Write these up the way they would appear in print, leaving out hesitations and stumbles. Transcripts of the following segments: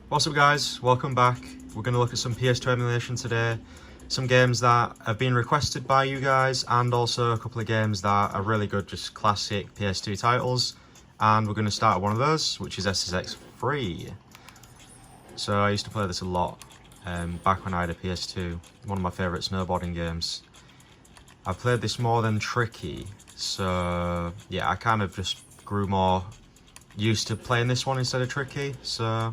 What's up guys, welcome back. We're going to look at some PS2 emulation today. Some games that have been requested by you guys and also a couple of games that are really good, just classic PS2 titles. And we're going to start one of those, which is SSX Free. So I used to play this a lot back when I had a PS2, one of my favourite snowboarding games. I've played this more than Tricky, so yeah, I kind of just grew more used to playing this one instead of Tricky, so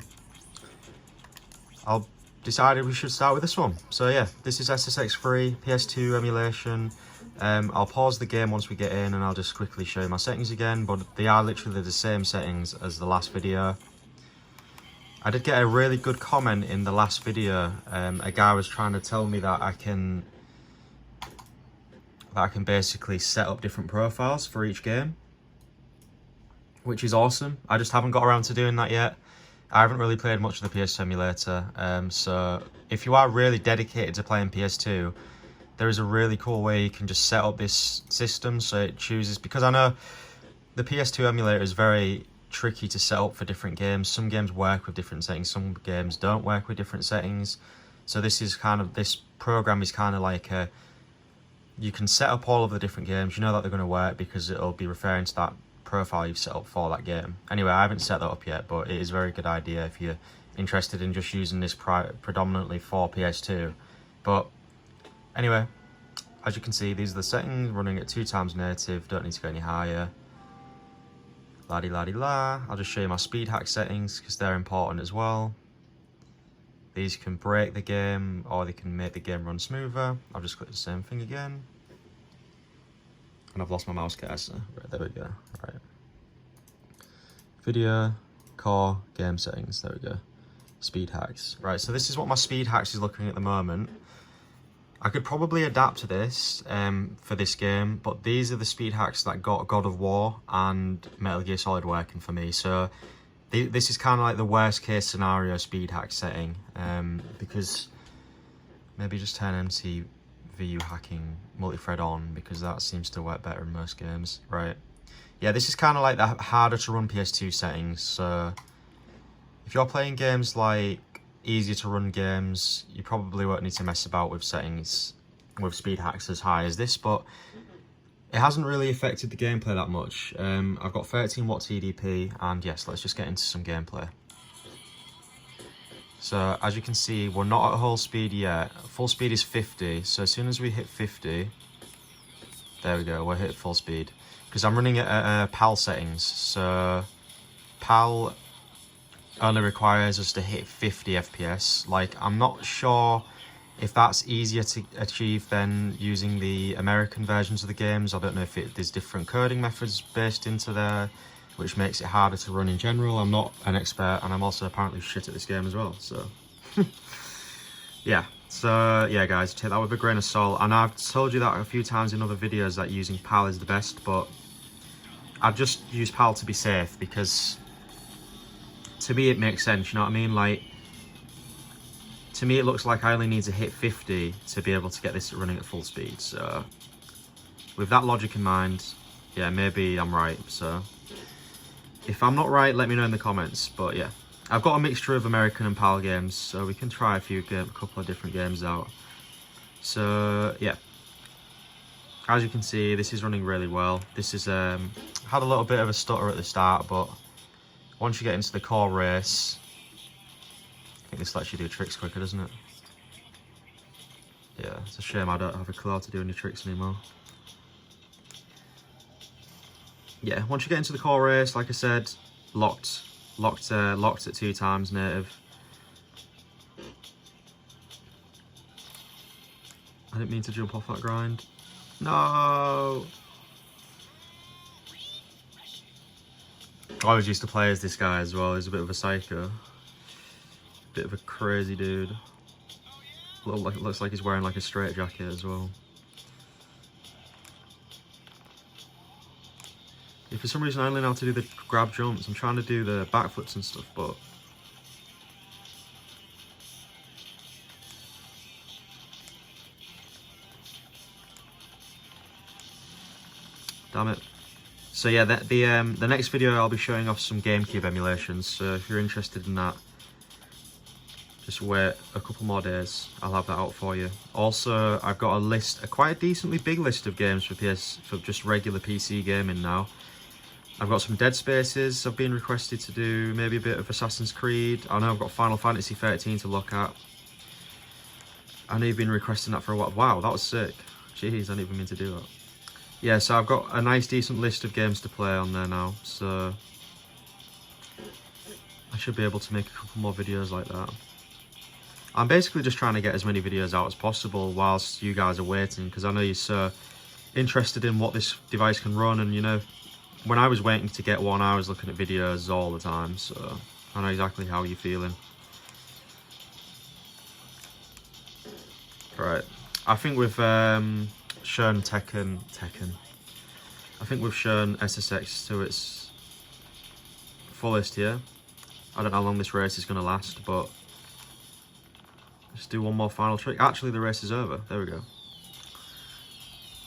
I'll decided we should start with this one. So yeah, this is SSX Free, PS2 emulation. I'll pause the game once we get in and I'll just quickly show you my settings again, but they are literally the same settings as the last video. I did get a really good comment in the last video. A guy was trying to tell me that I can basically set up different profiles for each game, which is awesome. I just haven't got around to doing that yet. I haven't really played much of the PS2 emulator, so if you are really dedicated to playing PS2, there is a really cool way you can just set up this system so it chooses, because I know the PS2 emulator is very tricky to set up for different games. Some games work with different settings, some games don't work with different settings. So this program is kind of like you can set up all of the different games, you know that they're going to work because it'll be referring to that profile you've set up for that game. Anyway, I haven't set that up yet, but it is a very good idea if you're interested in just using this predominantly for PS2. But anyway, as you can see, these are the settings, running at 2x native, don't need to go any higher. La-di-la-di-la. I'll just show you my speed hack settings because they're important as well. These can break the game or they can make the game run smoother. I'll just click the same thing again. And I've lost my mouse cursor. Right, there we go. Right. Video, core, game settings. There we go. Speed hacks. Right, so this is what my speed hacks is looking at the moment. I could probably adapt to this for this game, but these are the speed hacks that got God of War and Metal Gear Solid working for me. So this is kind of like the worst case scenario speed hack setting, because maybe just turn MCVU hacking multi-thread on, because that seems to work better in most games, right? Yeah, this is kind of like the harder to run PS2 settings. So if you're playing games like easier to run games, you probably won't need to mess about with settings with speed hacks as high as this, but it hasn't really affected the gameplay that much. I've got 13 watt TDP, and yes, let's just get into some gameplay. So as you can see, we're not at full speed yet. Full speed is 50, so as soon as we hit 50, there we go, we're hit full speed. Because I'm running at PAL settings, so PAL only requires us to hit 50 FPS. Like, I'm not sure if that's easier to achieve than using the American versions of the games. I don't know if there's different coding methods based into there, which makes it harder to run in general. I'm not an expert, and I'm also apparently shit at this game as well, so yeah. So yeah guys, take that with a grain of salt. And I've told you that a few times in other videos that using PAL is the best, but I've just used PAL to be safe, because to me it makes sense, you know what I mean? Like, to me it looks like I only need to hit 50 to be able to get this running at full speed. So with that logic in mind, yeah, maybe I'm right. So if I'm not right, let me know in the comments. But yeah, I've got a mixture of American and PAL games, so we can try a couple of different games out. So yeah, as you can see, this is running really well. This is had a little bit of a stutter at the start, but once you get into the core race, I think this lets you do tricks quicker, doesn't it? Yeah, it's a shame I don't have a clue how to do any tricks anymore. Yeah, once you get into the core race, like I said, locked at 2x native. I didn't mean to jump off that grind. No! I always used to play as this guy as well. He's a bit of a psycho. Bit of a crazy dude. Looks like he's wearing like a straight jacket as well. Yeah, for some reason I only know how to do the grab jumps. I'm trying to do the backflips and stuff, but damn it. So yeah, the next video I'll be showing off some GameCube emulations, so if you're interested in that, Just wait a couple more days, I'll have that out for you. Also, I've got a list, a quite decently big list of games for just regular PC gaming now. I've got some Dead Spaces I've been requested to do, maybe a bit of Assassin's Creed. I know I've got Final Fantasy 13 to look at. I know you've been requesting that for a while. Wow, that was sick. Jeez, I didn't even mean to do that. Yeah, so I've got a nice decent list of games to play on there now, so I should be able to make a couple more videos like that. I'm basically just trying to get as many videos out as possible whilst you guys are waiting, because I know you're so interested in what this device can run, and you know, when I was waiting to get one, I was looking at videos all the time, so I know exactly how you're feeling. Right, I think we've shown Tekken. I think we've shown SSX to its fullest here. I don't know how long this race is going to last, but let's do one more final trick. Actually, the race is over. There we go.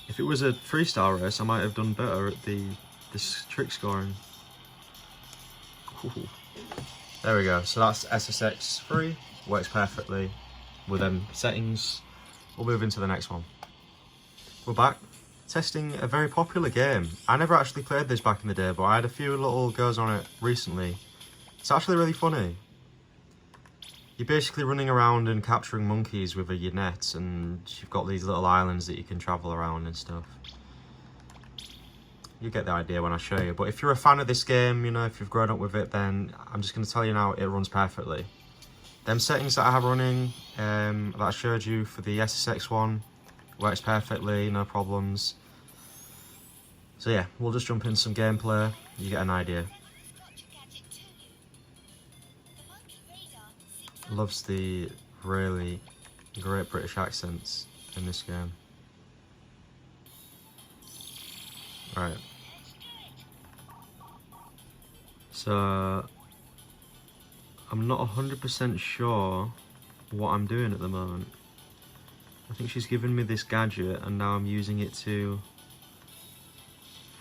If it was a freestyle race, I might have done better at this trick scoring. Ooh. There we go. So that's SSX 3. Works perfectly with them settings. We'll move into the next one. We're back. Testing a very popular game. I never actually played this back in the day, but I had a few little goes on it recently. It's actually really funny. You're basically running around and capturing monkeys with your net, and you've got these little islands that you can travel around and stuff. You get the idea when I show you. But if you're a fan of this game, you know, if you've grown up with it, then I'm just going to tell you now, it runs perfectly. Them settings that I have running, that I showed you for the SSX one, works perfectly, no problems. So yeah, we'll just jump in some gameplay, you get an idea. Loves the really great British accents in this game. Right. So I'm not 100% sure what I'm doing at the moment. I think she's given me this gadget and now I'm using it to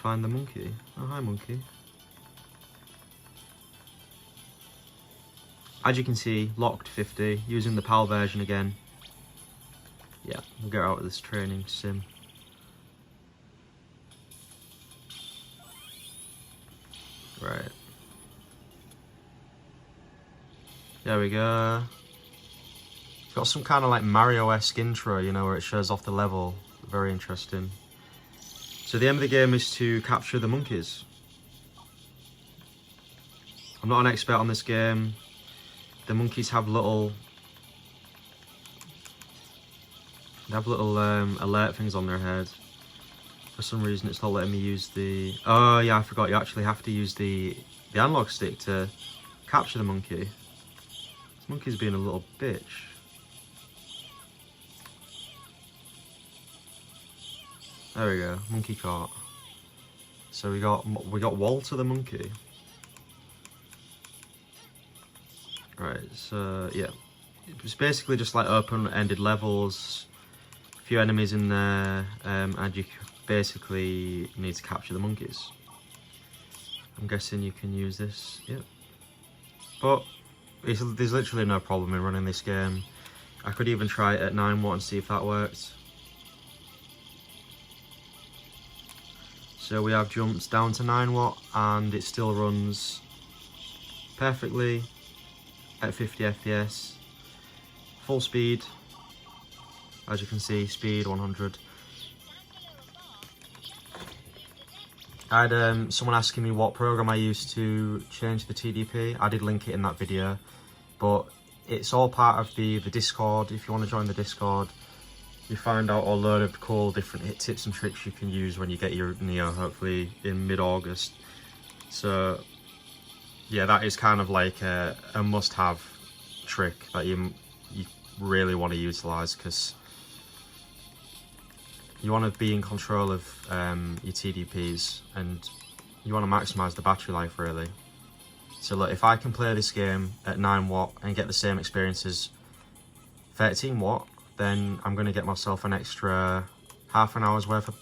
find the monkey. Oh, hi monkey. As you can see, locked 50, using the PAL version again. Yeah, we'll get out of this training sim. Right. There we go. It's got some kind of like Mario-esque intro, you know, where it shows off the level. Very interesting. So the aim of the game is to capture the monkeys. I'm not an expert on this game. The monkeys have little alert things on their head. For some reason it's not letting me use the... Oh yeah, I forgot, you actually have to use the analog stick to capture the monkey. This monkey's being a little bitch. There we go, monkey caught. So we got Walter the monkey. Right, so yeah, it's basically just like open-ended levels, a few enemies in there, and you basically need to capture the monkeys. I'm guessing you can use this, yep. But there's literally no problem in running this game. I could even try it at 9 watt and see if that worked. So we have jumped down to 9 watt and it still runs perfectly at 50 FPS, full speed, as you can see, speed 100. I had someone asking me what program I used to change the TDP. I did link it in that video, but it's all part of the Discord. If you want to join the Discord, you find out a load of cool different tips and tricks you can use when you get your Neo, hopefully in mid-August. So yeah, that is kind of like a must-have trick that you really want to utilize, because you want to be in control of your TDPs and you want to maximize the battery life really. So look, if I can play this game at 9 watt and get the same experience as 13 watt, then I'm going to get myself an extra half an hour's worth of,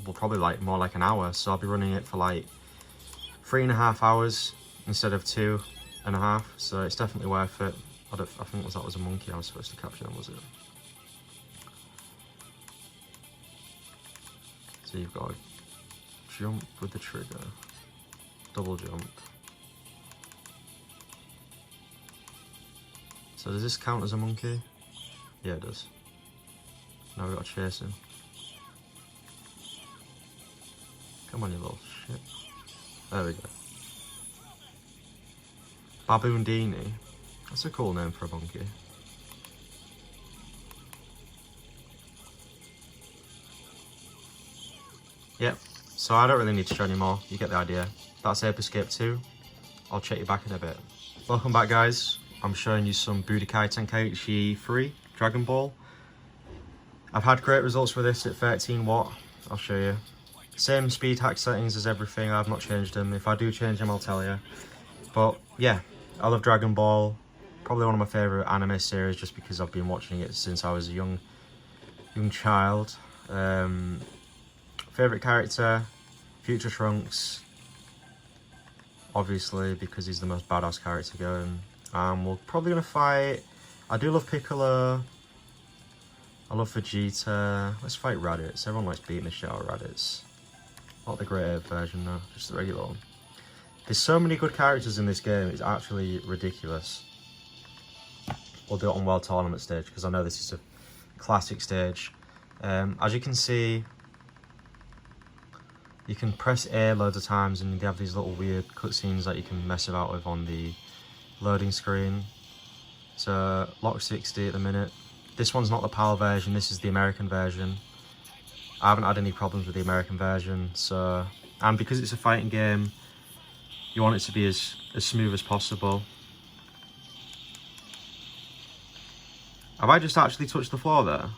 well, probably like more like an hour. So I'll be running it for like 3.5 hours instead of 2.5. So it's definitely worth it. I think that was a monkey I was supposed to capture then, was it? So you've got to jump with the trigger, double jump. So does this count as a monkey? Yeah, it does. Now we've got to chase him. Come on, you little shit. There we go. Baboondini. That's a cool name for a monkey. Yep, so I don't really need to show anymore, you get the idea. That's Ape Escape 2, I'll check you back in a bit. Welcome back guys, I'm showing you some Budokai Tenkaichi 3 Dragon Ball. I've had great results with this at 13 watt, I'll show you. Same speed hack settings as everything, I've not changed them. If I do change them, I'll tell you. But yeah, I love Dragon Ball, probably one of my favourite anime series just because I've been watching it since I was a young child. Favourite character, Future Trunks, obviously because he's the most badass character going. We're probably going to fight, I do love Piccolo, I love Vegeta. Let's fight Raditz, everyone likes beating the shit out of Raditz. Not the Great Ape version though, just the regular one. There's so many good characters in this game, it's actually ridiculous. We'll do it on World Tournament stage because I know this is a classic stage. As you can see, you can press A loads of times and you have these little weird cutscenes that you can mess about with on the loading screen. So, lock 60 at the minute. This one's not the PAL version, this is the American version. I haven't had any problems with the American version, so... And because it's a fighting game, you want it to be as smooth as possible. Have I just actually touched the floor there?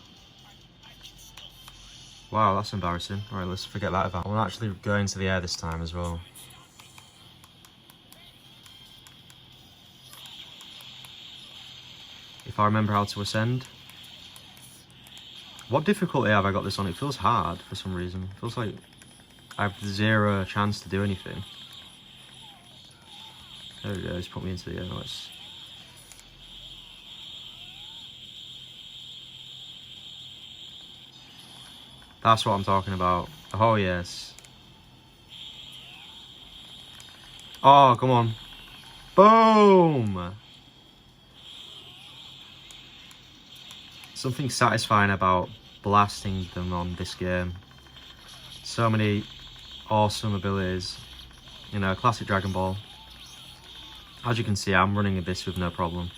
Wow, that's embarrassing. Alright, let's forget that about. I want to actually go into the air this time as well. If I remember how to ascend. What difficulty have I got this on? It feels hard for some reason. It feels like I have zero chance to do anything. There we go, just put me into the air. Nice. That's what I'm talking about. Oh, yes. Oh, come on. Boom! Something satisfying about blasting them on this game. So many awesome abilities. You know, classic Dragon Ball. As you can see, I'm running this with no problem.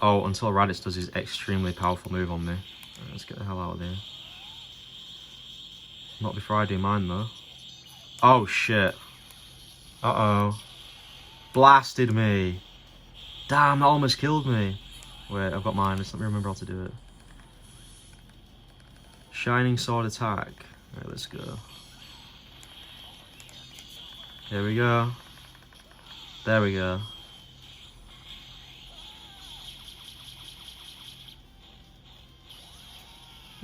Oh, until Raditz does his extremely powerful move on me. Right, let's get the hell out of here. Not before I do mine, though. Oh, shit. Uh-oh. Blasted me. Damn, that almost killed me. Wait, I've got mine. Just let me remember how to do it. Shining Sword attack. Alright, let's go. Here we go. There we go.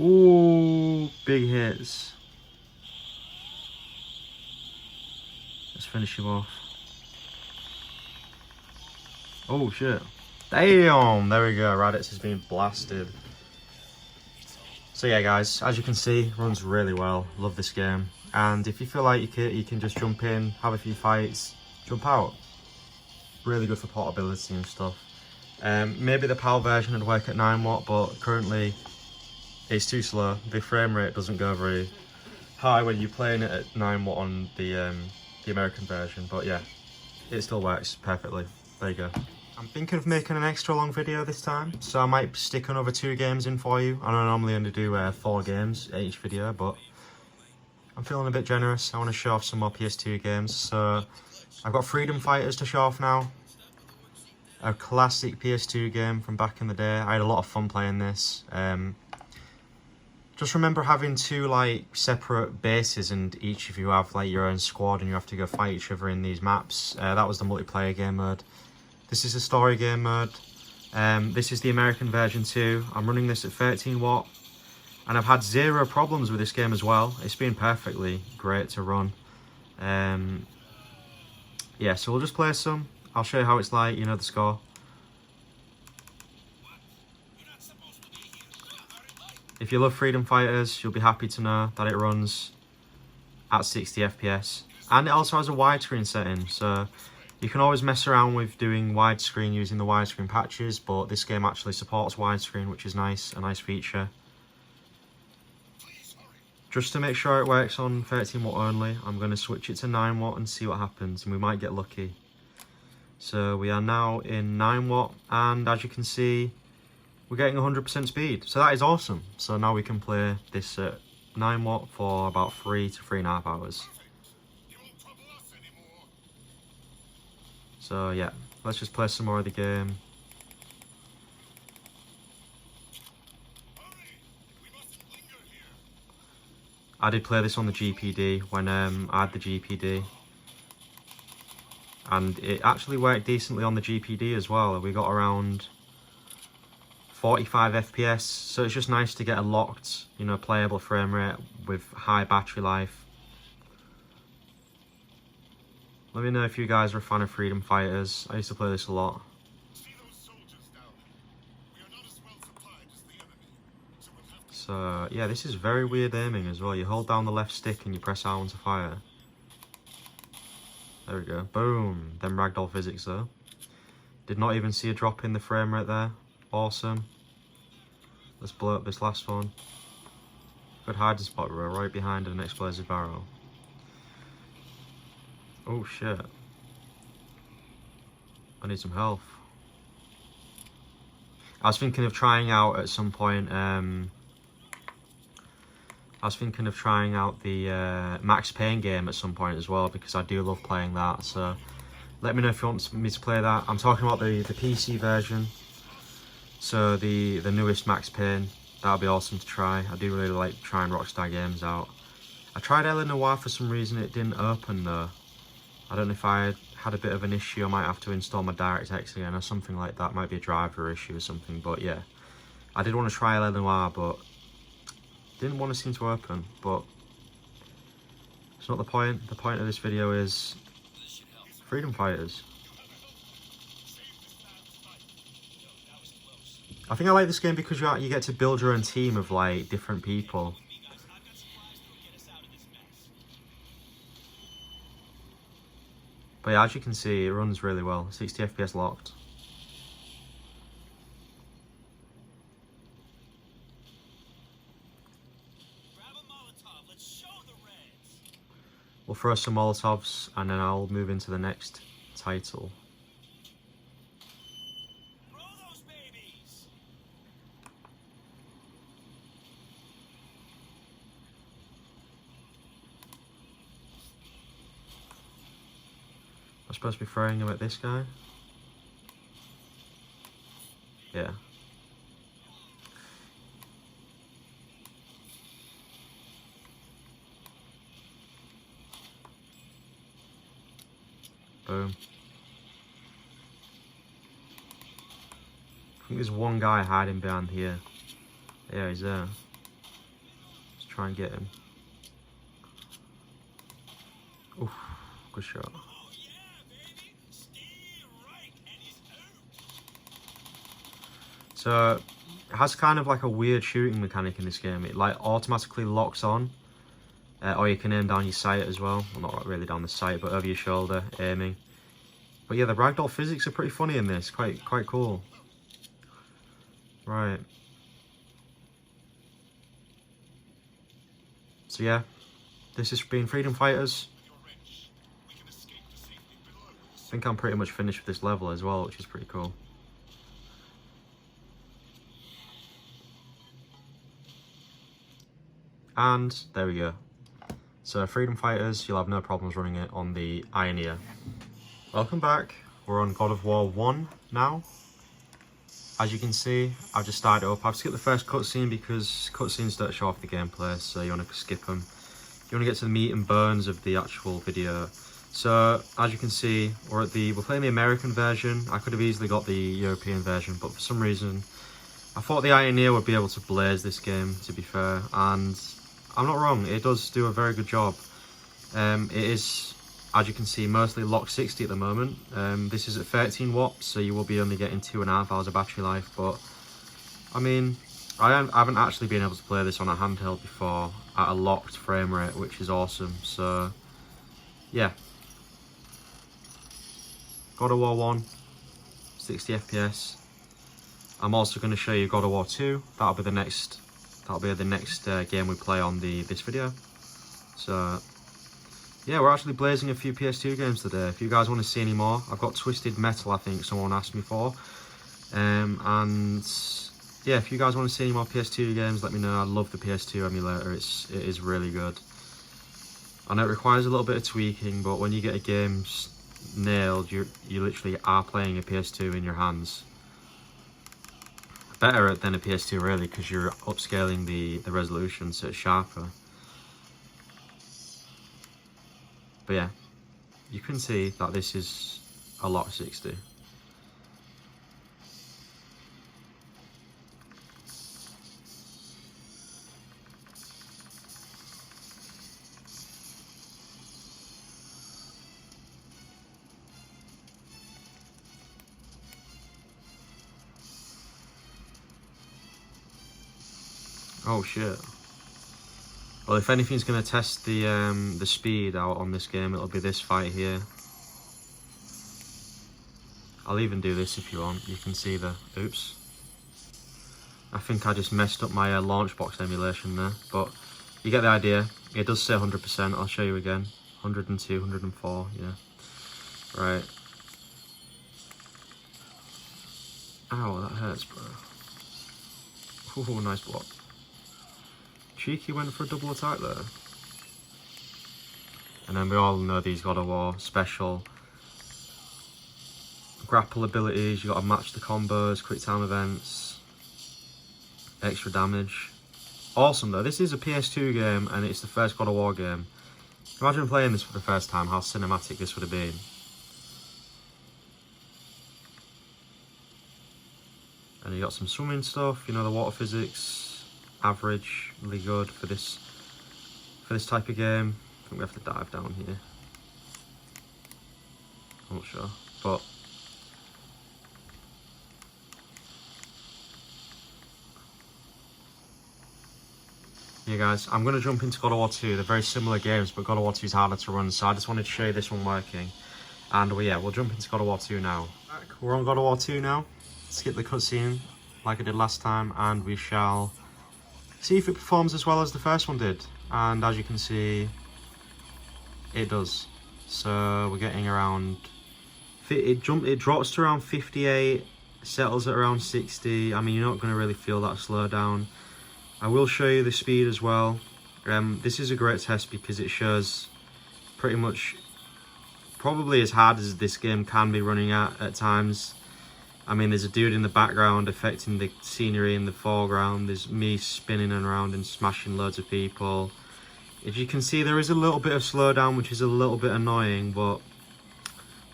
Ooh, big hits. Let's finish him off. Oh shit. Damn, there we go. Raditz has been blasted. So yeah guys, as you can see, runs really well. Love this game. And if you feel like you can just jump in, have a few fights, jump out. Really good for portability and stuff. Maybe the PAL version would work at 9 watt, but currently it's too slow. The frame rate doesn't go very high when you're playing it at 9 watt on the American version. But yeah, it still works perfectly. There you go. I'm thinking of making an extra long video this time, so I might stick another 2 games in for you. I normally only do 4 games at each video, but I'm feeling a bit generous. I want to show off some more PS2 games. So I've got Freedom Fighters to show off now. A classic PS2 game from back in the day. I had a lot of fun playing this. Just remember having 2 like separate bases, and each of you have like your own squad and you have to go fight each other in these maps. That was the multiplayer game mode. This is a story game mode. This is the American version too. I'm running this at 13 watt. And I've had 0 problems with this game as well. It's been perfectly great to run. Yeah, so we'll just play some. I'll show you how it's like, you know the score. If you love Freedom Fighters, you'll be happy to know that it runs at 60 FPS. And it also has a widescreen setting, so you can always mess around with doing widescreen using the widescreen patches, but this game actually supports widescreen, which is nice, a nice feature. Just to make sure it works on 13 watt only, I'm going to switch it to 9 watt and see what happens, and we might get lucky. So we are now in 9 watt, and as you can see, we're getting 100% speed. So that is awesome. So now we can play this at 9 watt for about 3 to 3.5 hours. So yeah, let's just play some more of the game. I did play this on the GPD when I had the GPD. And it actually worked decently on the GPD as well. We got around 45 FPS, so it's just nice to get a locked, you know, playable frame rate with high battery life. Let me know if you guys are a fan of Freedom Fighters. I used to play this a lot. So yeah, this is very weird aiming as well. You hold down the left stick and you press R1 to fire. There we go. Boom. Them ragdoll physics though. Did not even see a drop in the frame rate there. Awesome. Let's blow up this last one. Good hiding spot, bro. Right behind an explosive barrel. Oh shit. I need some health. I was thinking of trying out at some point, the Max Payne game at some point as well, because I do love playing that. So let me know if you want me to play that. I'm talking about the PC version. So the newest Max Payne, that would be awesome to try. I do really like trying Rockstar games out. I tried L.A. Noire for some reason, it didn't open though. I don't know if I had a bit of an issue, I might have to install my DirectX again or something like that. Might be a driver issue or something, but yeah. I did want to try L.A. Noire, but didn't want to seem to open, but it's not the point. The point of this video is Freedom Fighters. I think I like this game because you get to build your own team of like different people. But yeah, as you can see, it runs really well. 60 FPS locked. We'll throw some Molotovs and then I'll move into the next title. I'm supposed to be throwing him at this guy. Yeah. Boom. I think there's one guy hiding behind here. Yeah, he's there. Let's try and get him. Oof, good shot. So it has kind of like a weird shooting mechanic in this game. It like automatically locks on, or you can aim down your sight as well. Well, not really down the sight, but over your shoulder, aiming. But yeah, the ragdoll physics are pretty funny in this. Quite cool. Right. So yeah, this has been Freedom Fighters. I think I'm pretty much finished with this level as well, which is pretty cool. And there we go. So Freedom Fighters, you'll have no problems running it on the Ioneer. Welcome back. We're on God of War 1 now. As you can see, I've just started up. I've skipped the first cutscene because cutscenes don't show off the gameplay, so you want to skip them. You want to get to the meat and bones of the actual video. So as you can see, we're playing the American version. I could have easily got the European version, but for some reason I thought the Ioneer would be able to blaze this game, to be fair, and I'm not wrong, it does do a very good job. It is as you can see, mostly locked 60 at the moment. This is at 13 watts, so you will be only getting 2.5 hours of battery life. But I mean, I haven't actually been able to play this on a handheld before at a locked frame rate, which is awesome. So yeah, God of War 1, 60 FPS. I'm also going to show you God of War 2. That'll be the next game we play on this video. So yeah, we're actually blazing a few PS2 games today. If you guys want to see any more, I've got Twisted Metal, I think someone asked me for. And yeah, if you guys want to see any more PS2 games, let me know. I love the PS2 emulator. It is really good. I know it requires a little bit of tweaking, but when you get a game nailed, you literally are playing a PS2 in your hands. Better than a PS2 really, because you're upscaling the resolution so it's sharper. But yeah, you can see that this is a lock 60. Oh shit. Well, if anything's going to test the speed out on this game, it'll be this fight here. I'll even do this if you want. You can see the... Oops. I think I just messed up my launch box emulation there. But you get the idea. It does say 100%. I'll show you again. 102, 104, yeah. Right. Ow, that hurts, bro. Ooh, nice block. Cheeky went for a double attack there. And then we all know these God of War special grapple abilities. You got to match the combos, quick time events, extra damage. Awesome though. This is a PS2 game and it's the first God of War game. Imagine playing this for the first time, how cinematic this would have been. And you got some swimming stuff, you know, the water physics. Average, really good for this type of game. I think we have to dive down here. I'm not sure, but yeah, guys, I'm going to jump into God of War 2. They're very similar games, but God of War 2 is harder to run, so I just wanted to show you this one working. And we'll jump into God of War 2 now. We're on God of War 2 now. Skip the cutscene like I did last time, and we shall see if it performs as well as the first one did. And as you can see, it does. So we're getting around, it drops to around 58, settles at around 60. I mean, you're not going to really feel that slowdown. I will show you the speed as well. This is a great test because it shows pretty much probably as hard as this game can be running at times. I mean, there's a dude in the background affecting the scenery in the foreground. There's me spinning around and smashing loads of people. If you can see, there is a little bit of slowdown, which is a little bit annoying, but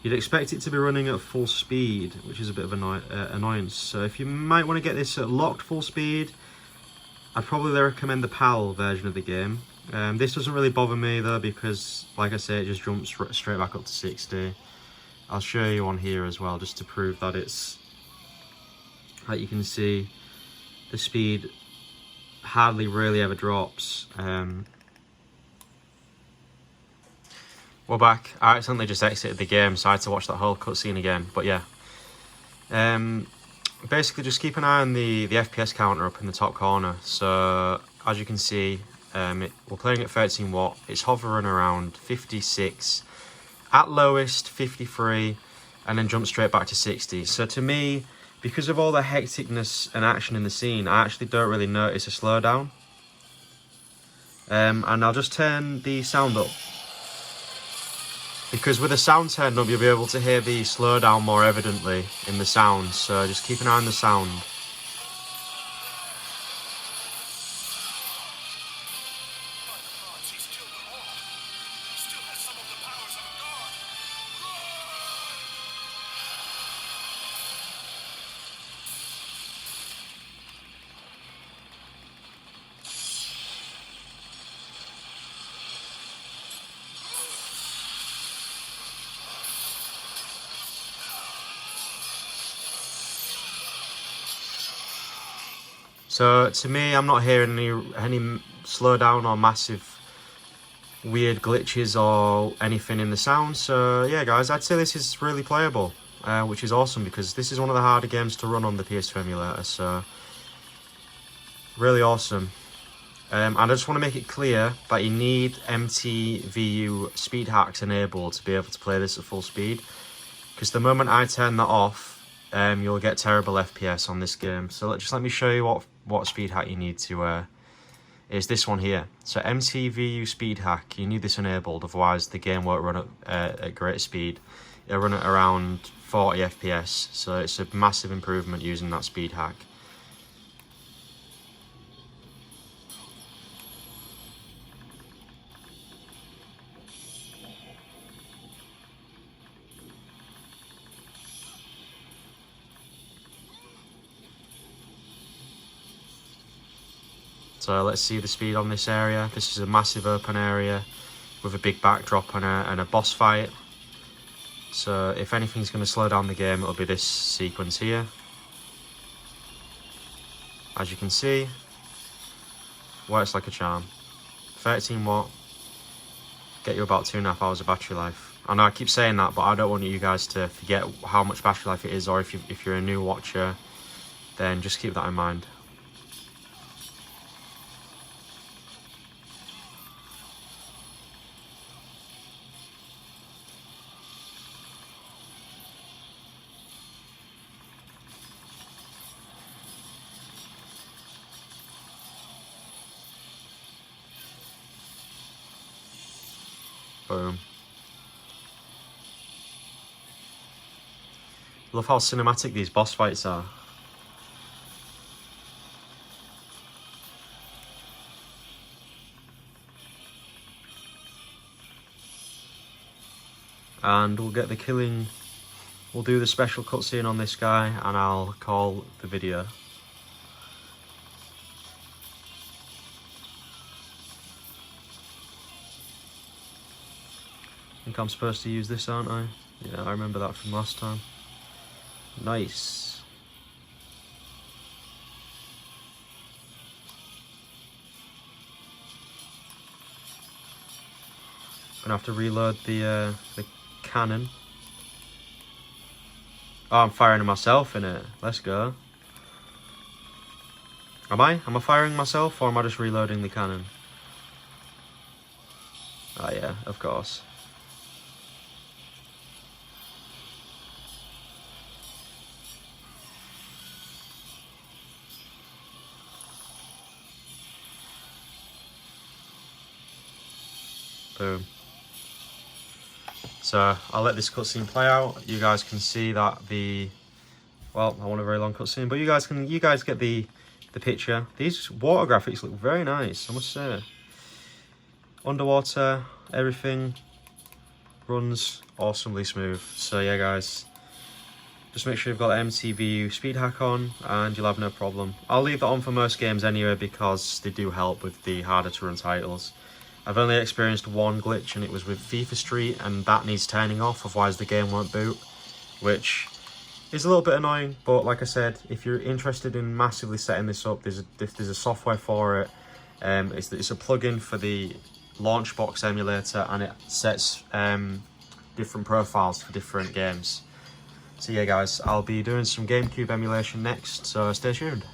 you'd expect it to be running at full speed, which is a bit of annoyance. So if you might want to get this at locked full speed, I'd probably recommend the PAL version of the game. This doesn't really bother me though, because like I say, it just jumps straight back up to 60. I'll show you on here as well, just to prove that it's, like you can see, the speed hardly really ever drops. We're back. I accidentally just exited the game, so I had to watch that whole cutscene again. But yeah, basically just keep an eye on the FPS counter up in the top corner. So as you can see, we're playing at 13 watt. It's hovering around 56. At lowest 53, and then jump straight back to 60. So to me, because of all the hecticness and action in the scene, I actually don't really notice a slowdown. And I'll just turn the sound up, because with the sound turned up, you'll be able to hear the slowdown more evidently in the sound. So just keep an eye on the sound. So to me, I'm not hearing any slowdown or massive weird glitches or anything in the sound. So yeah guys, I'd say this is really playable, which is awesome because this is one of the harder games to run on the PS2 emulator, so really awesome. And I just want to make it clear that you need MTVU speed hacks enabled to be able to play this at full speed, because the moment I turn that off, you'll get terrible FPS on this game. So just let me show you what speed hack you need to is this one here. So MTVU speed hack, you need this enabled, otherwise the game won't run at great speed. It'll run at around 40 FPS, so it's a massive improvement using that speed hack. So let's see the speed on this area. This is a massive open area with a big backdrop and a boss fight. So if anything's going to slow down the game, it'll be this sequence here. As you can see, works like a charm. 13 watt, get you about 2.5 hours of battery life. I know I keep saying that, but I don't want you guys to forget how much battery life it is, or if you're a new watcher, then just keep that in mind. Boom. Love how cinematic these boss fights are. And we'll get the killing, we'll do the special cutscene on this guy and I'll call the video. I think I'm supposed to use this, aren't I? Yeah, I remember that from last time. Nice. Gonna have to reload the cannon. Oh, I'm firing myself in it. Let's go. Am I? Am I firing myself, or am I just reloading the cannon? Oh yeah, of course. Boom. So I'll let this cutscene play out. You guys can see that well, I want a very long cutscene, but you guys get the picture. These water graphics look very nice, I must say. Underwater, everything runs awesomely smooth. So yeah guys, just make sure you've got MTVU speed hack on and you'll have no problem. I'll leave that on for most games anyway because they do help with the harder to run titles. I've only experienced one glitch and it was with FIFA Street, and that needs turning off, otherwise the game won't boot, which is a little bit annoying. But like I said, if you're interested in massively setting this up, there's a software for it. It's a plugin for the Launchbox emulator, and it sets different profiles for different games. So yeah guys, I'll be doing some GameCube emulation next, so stay tuned.